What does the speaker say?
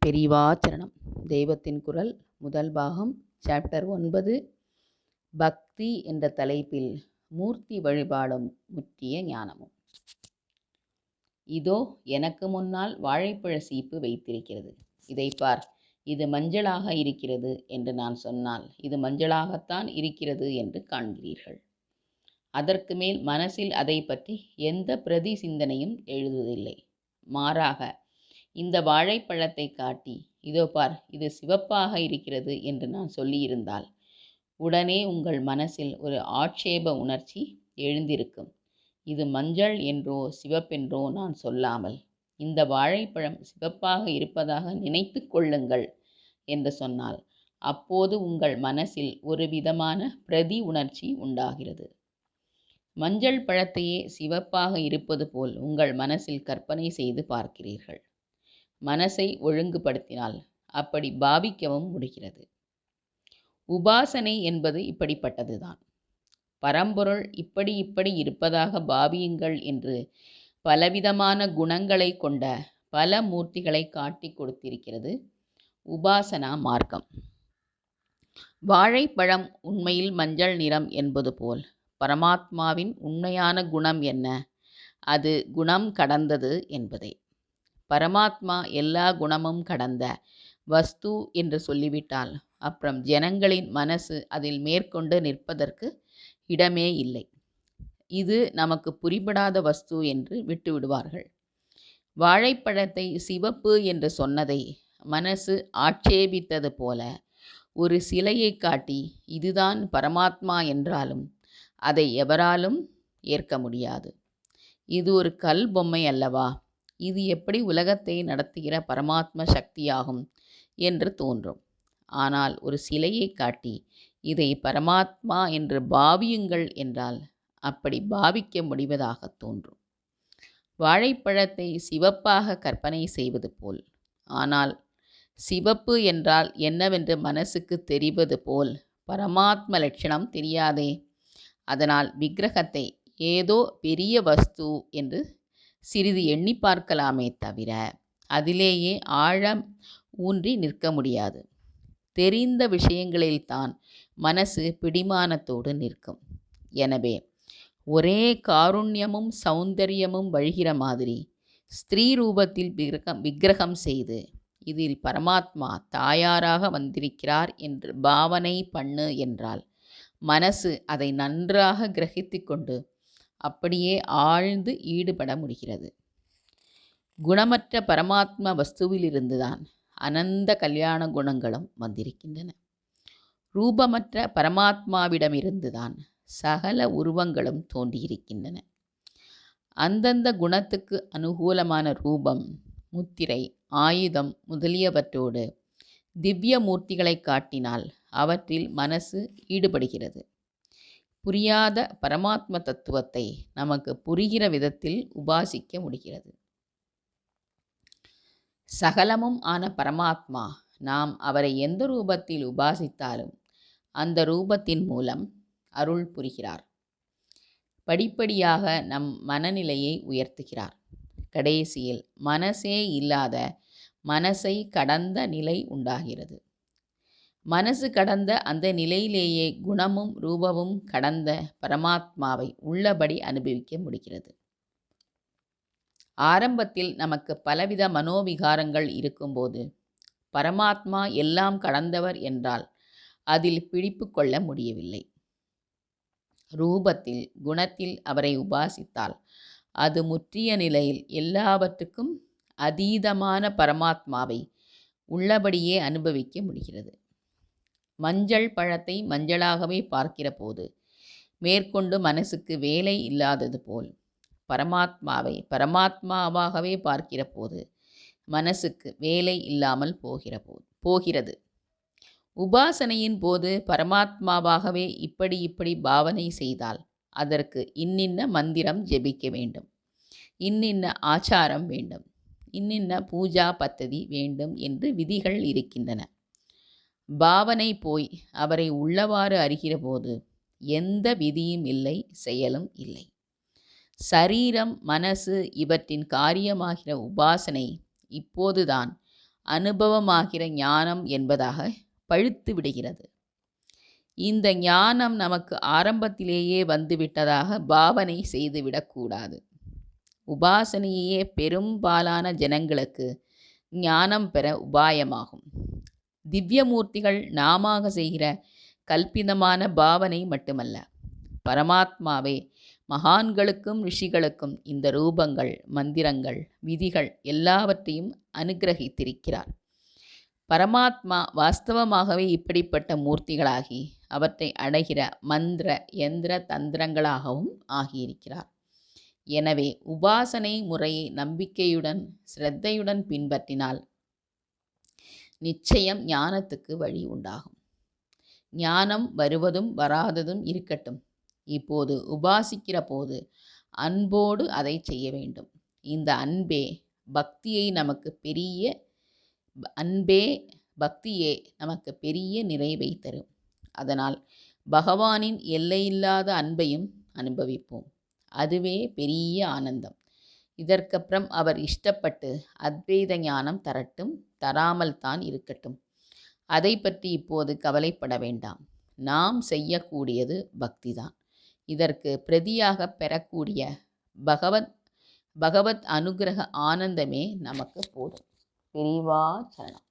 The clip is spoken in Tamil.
பெரிவாச்சரணம். தெய்வத்தின் குரல் முதல் பாகம் சாப்டர் 9 பக்தி என்ற தலைப்பில் மூர்த்தி வழிபாடும் முற்றிய ஞானமும். இதோ எனக்கு முன்னால் வாழைப்பழ சீப்பு வைத்திருக்கிறது, இதை பார், இது மஞ்சளாக இருக்கிறது என்று நான் சொன்னால் இது மஞ்சளாகத்தான் இருக்கிறது என்று காண்கிறீர்கள். அதற்கு மேல் மனசில் அதை பற்றி எந்த பிரதி சிந்தனையும் எழுதுவதில்லை. மாறாக இந்த வாழைப்பழத்தை காட்டி இதோ பார், இது சிவப்பாக இருக்கிறது என்று நான் சொல்லியிருந்தால் உடனே உங்கள் மனசில் ஒரு ஆட்சேப உணர்ச்சி எழுந்திருக்கும். இது மஞ்சள் என்றோ சிவப்பென்றோ நான் சொல்லாமல் இந்த வாழைப்பழம் சிவப்பாக இருப்பதாக நினைத்து கொள்ளுங்கள் என்று சொன்னால் அப்போது உங்கள் மனசில் ஒரு விதமான பிரதி உணர்ச்சி உண்டாகிறது. மஞ்சள் பழத்தையே சிவப்பாக இருப்பது போல் உங்கள் மனசில் கற்பனை செய்து பார்க்கிறீர்கள். மனசை ஒழுங்குபடுத்தினால் அப்படி பாவிக்கவும் முடிகிறது. உபாசனை என்பது இப்படிப்பட்டதுதான். பரம்பொருள் இப்படி இருப்பதாக பாவியுங்கள் என்று பலவிதமான குணங்களை கொண்ட பல மூர்த்திகளை காட்டி கொடுத்திருக்கிறது உபாசனா மார்க்கம். வாழைப்பழம் உண்மையில் மஞ்சள் நிறம் என்பது போல் பரமாத்மாவின் உண்மையான குணம் என்ன? அது குணம் கடந்தது என்பதே. பரமாத்மா எல்லா குணமும் கடந்த வஸ்து என்று சொல்லிவிட்டால் அப்புறம் ஜனங்களின் மனசு அதில் மேற்கொண்டு நிற்பதற்கு இடமே இல்லை. இது நமக்கு புரிபடாத வஸ்து என்று விட்டுவிடுவார்கள். வாழைப்பழத்தை சிவப்பு என்று சொன்னதை மனசு ஆட்சேபித்தது போல ஒரு சிலையை காட்டி இதுதான் பரமாத்மா என்றாலும் அதை எவராலும் ஏற்க முடியாது. இது ஒரு கல் பொம்மை அல்லவா, இது எப்படி உலகத்தை நடத்துகிற பரமாத்ம சக்தியாகும் என்று தோன்றும். ஆனால் ஒரு சிலையை காட்டி இதை பரமாத்மா என்று பாவியுங்கள் என்றால் அப்படி பாவிக்க முடிவதாக தோன்றும். வாழைப்பழத்தை சிவப்பாக கற்பனை செய்வது போல், ஆனால் சிவப்பு என்றால் என்னவென்று மனசுக்கு தெரிவது போல் பரமாத்ம லட்சணம் தெரியாதே. அதனால் விக்கிரகத்தை ஏதோ பெரிய வஸ்து என்று சிறிது எண்ணி பார்க்கலாமே தவிர அதிலேயே ஆழம் ஊன்றி நிற்க முடியாது. தெரிந்த விஷயங்களில்தான் மனசு பிடிமானத்தோடு நிற்கும். எனவே ஒரே காருண்யமும் சௌந்தரியமும் வழிகிற மாதிரி ஸ்திரீ ரூபத்தில் விக்கிரகம் செய்து இதில் பரமாத்மா தாயாராக வந்திருக்கிறார் என்று பாவனை பண்ணு என்றால் மனசு அதை நன்றாக கிரகித்து கொண்டு அப்படியே ஆழ்ந்து ஈடுபட முடிகிறது. குணமற்ற பரமாத்ம வஸ்துவிலிருந்துதான் அனந்த கல்யாண குணங்களும் வந்திருக்கின்றன. ரூபமற்ற பரமாத்மாவிடமிருந்துதான் சகல உருவங்களும் தோன்றியிருக்கின்றன. அந்தந்த குணத்துக்கு அனுகூலமான ரூபம், முத்திரை, ஆயுதம் முதலியவற்றோடு திவ்ய மூர்த்திகளை காட்டினால் அவற்றில் மனசு ஈடுபடுகிறது. புரியாத பரமாத்ம தத்துவத்தை நமக்கு புரிகிற விதத்தில் உபாசிக்க முடிகிறது. சகலமும் ஆன பரமாத்மா நாம் அவரை எந்த ரூபத்தில் உபாசித்தாலும் அந்த ரூபத்தின் மூலம் அருள் புரிகிறார். படிப்படியாக நம் மனநிலையை உயர்த்துகிறார். கடைசியில் மனசே இல்லாத மனசை கடந்த நிலை உண்டாகிறது. மனசு கடந்த அந்த நிலையிலேயே குணமும் ரூபமும் கடந்த பரமாத்மாவை உள்ளபடி அனுபவிக்க முடிகிறது. ஆரம்பத்தில் நமக்கு பலவித மனோவிகாரங்கள் இருக்கும்போது பரமாத்மா எல்லாம் கடந்தவர் என்றால் அதில் பிடிப்பு கொள்ள முடியவில்லை. ரூபத்தில் குணத்தில் அவரை உபாசித்தால் அது முற்றிய நிலையில் எல்லாவற்றுக்கும் அதீதமான பரமாத்மாவை உள்ளபடியே அனுபவிக்க முடிகிறது. மஞ்சள் பழத்தை மஞ்சளாகவே பார்க்கிற போது மேற்கொண்டு மனசுக்கு வேலை இல்லாதது போல் பரமாத்மாவை பரமாத்மாவாகவே பார்க்கிற போது மனசுக்கு வேலை இல்லாமல் போகிறது. உபாசனையின் போது பரமாத்மாவாகவே இப்படி பாவனை செய்தால் அதற்கு இன்னின்ன மந்திரம் ஜெபிக்க வேண்டும், இன்னின்ன ஆச்சாரம் வேண்டும், இன்னின்ன பூஜா பத்ததி வேண்டும் என்று விதிகள் இருக்கின்றன. பாவனை போய் அவரை உள்ளவாறு அறிகிற போது எந்த விதியும் இல்லை, செயலும் இல்லை. சரீரம், மனசு இவற்றின் காரியமாகிற உபாசனை இப்போதுதான் அனுபவமாகிற ஞானம் என்பதாக பழுத்து விடுகிறது. இந்த ஞானம் நமக்கு ஆரம்பத்திலேயே வந்துவிட்டதாக பாவனை செய்துவிடக்கூடாது. உபாசனையே பெரும்பாலான ஜனங்களுக்கு ஞானம் பெற உபாயமாகும். திவ்யமூர்த்திகள் நாமாக செய்கிற கல்பிதமான பாவனை மட்டுமல்ல, பரமாத்மாவே மகான்களுக்கும் ரிஷிகளுக்கும் இந்த ரூபங்கள், மந்திரங்கள், விதிகள் எல்லாவற்றையும் அனுகிரகித்திருக்கிறார். பரமாத்மா வாஸ்தவமாகவே இப்படிப்பட்ட மூர்த்திகளாகி அவற்றை அடைகிற மந்திர யந்திர தந்திரங்களாகவும் ஆகியிருக்கிறார். எனவே உபாசனை முறையை நம்பிக்கையுடன் சிரத்தையுடன் பின்பற்றினால் நிச்சயம் ஞானத்துக்கு வழி உண்டாகும். ஞானம் வருவதும் வராததும் இருக்கட்டும். இப்போது உபாசிக்கிற போது அன்போடு அதை செய்ய வேண்டும். இந்த பக்தியே நமக்கு பெரிய நிறைவை தரும். அதனால் பகவானின் எல்லையில்லாத அன்பையும் அனுபவிப்போம். அதுவே பெரிய ஆனந்தம். இதற்கப்புறம் அவர் இஷ்டப்பட்டு அத்வைத ஞானம் தரட்டும், தராமல் தான் இருக்கட்டும். அதை பற்றி இப்போது கவலைப்பட வேண்டாம். நாம் செய்யக்கூடியது பக்திதான். இதற்கு பிரதியாக பெறக்கூடிய பகவத் அனுகிரக ஆனந்தமே நமக்கு போதும். பெரிவா சரணம்.